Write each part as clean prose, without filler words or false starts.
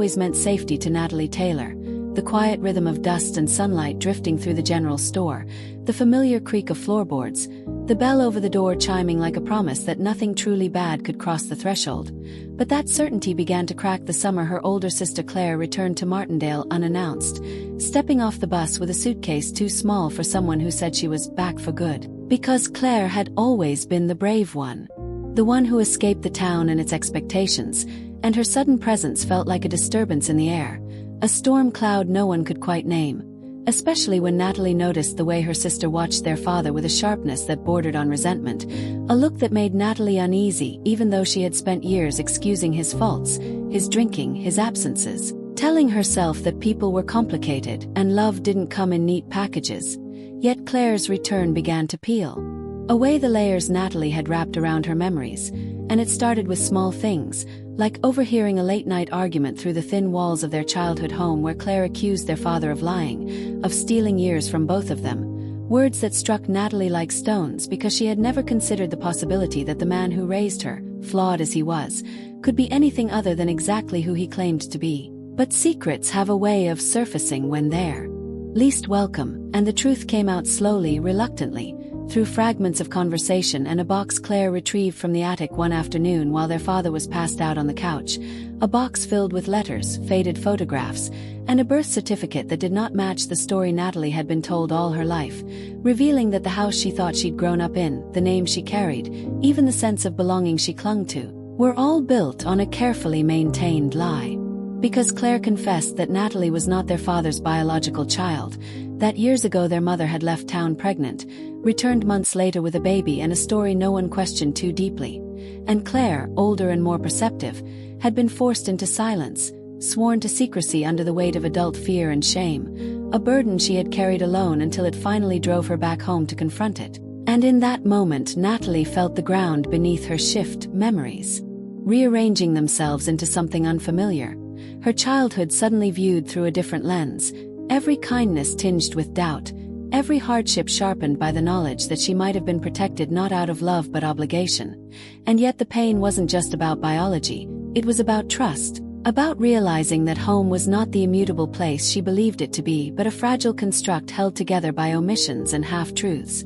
always meant safety to Natalie Taylor. The quiet rhythm of dust and sunlight drifting through the general store, the familiar creak of floorboards, the bell over the door chiming like a promise that nothing truly bad could cross the threshold. But that certainty began to crack the summer her older sister Claire returned to Martindale unannounced, stepping off the bus with a suitcase too small for someone who said she was back for good. Because Claire had always been the brave one. The one who escaped the town and its expectations, and her sudden presence felt like a disturbance in the air. A storm cloud no one could quite name, especially when Natalie noticed the way her sister watched their father with a sharpness that bordered on resentment, a look that made Natalie uneasy even though she had spent years excusing his faults, his drinking, his absences, telling herself that people were complicated and love didn't come in neat packages. Yet Claire's return began to peel away the layers Natalie had wrapped around her memories, and it started with small things, like overhearing a late-night argument through the thin walls of their childhood home where Claire accused their father of lying, of stealing years from both of them, words that struck Natalie like stones because she had never considered the possibility that the man who raised her, flawed as he was, could be anything other than exactly who he claimed to be. But secrets have a way of surfacing when they're least welcome, and the truth came out slowly, reluctantly, through fragments of conversation and a box Claire retrieved from the attic one afternoon while their father was passed out on the couch, a box filled with letters, faded photographs, and a birth certificate that did not match the story Natalie had been told all her life, revealing that the house she thought she'd grown up in, the name she carried, even the sense of belonging she clung to, were all built on a carefully maintained lie. Because Claire confessed that Natalie was not their father's biological child, that years ago their mother had left town pregnant, returned months later with a baby and a story no one questioned too deeply. And Claire, older and more perceptive, had been forced into silence, sworn to secrecy under the weight of adult fear and shame, a burden she had carried alone until it finally drove her back home to confront it. And in that moment Natalie felt the ground beneath her shift, memories rearranging themselves into something unfamiliar. Her childhood suddenly viewed through a different lens, every kindness tinged with doubt, every hardship sharpened by the knowledge that she might have been protected not out of love but obligation. And yet the pain wasn't just about biology, it was about trust, about realizing that home was not the immutable place she believed it to be but a fragile construct held together by omissions and half-truths.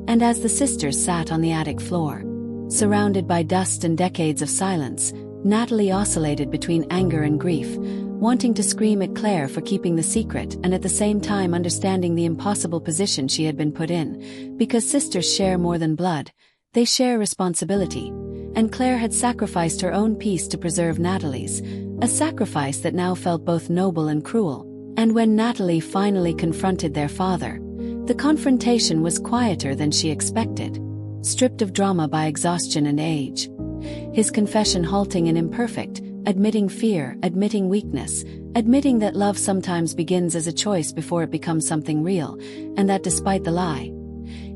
And as the sisters sat on the attic floor, surrounded by dust and decades of silence, Natalie oscillated between anger and grief, wanting to scream at Claire for keeping the secret and at the same time understanding the impossible position she had been put in. Because sisters share more than blood, they share responsibility, and Claire had sacrificed her own peace to preserve Natalie's, a sacrifice that now felt both noble and cruel. And when Natalie finally confronted their father, the confrontation was quieter than she expected, stripped of drama by exhaustion and age. His confession halting and imperfect, admitting fear, admitting weakness, admitting that love sometimes begins as a choice before it becomes something real, and that despite the lie,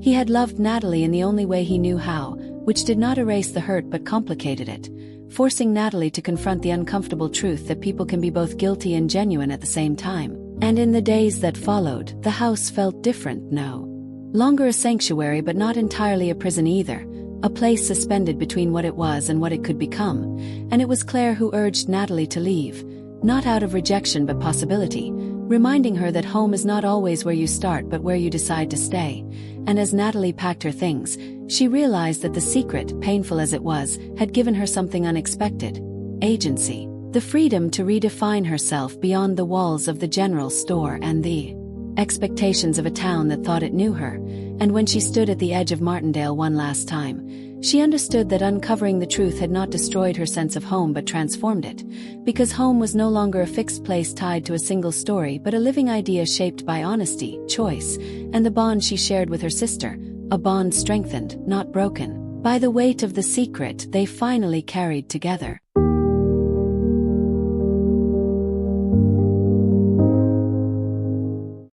he had loved Natalie in the only way he knew how, which did not erase the hurt but complicated it, forcing Natalie to confront the uncomfortable truth that people can be both guilty and genuine at the same time. And in the days that followed, the house felt different, no longer a sanctuary but not entirely a prison either, a place suspended between what it was and what it could become. And it was Claire who urged Natalie to leave, not out of rejection but possibility, reminding her that home is not always where you start but where you decide to stay. And as Natalie packed her things, she realized that the secret, painful as it was, had given her something unexpected: agency, the freedom to redefine herself beyond the walls of the general store and the expectations of a town that thought it knew her. And when she stood at the edge of Martindale one last time, she understood that uncovering the truth had not destroyed her sense of home but transformed it, because home was no longer a fixed place tied to a single story but a living idea shaped by honesty, choice, and the bond she shared with her sister, a bond strengthened, not broken, by the weight of the secret they finally carried together.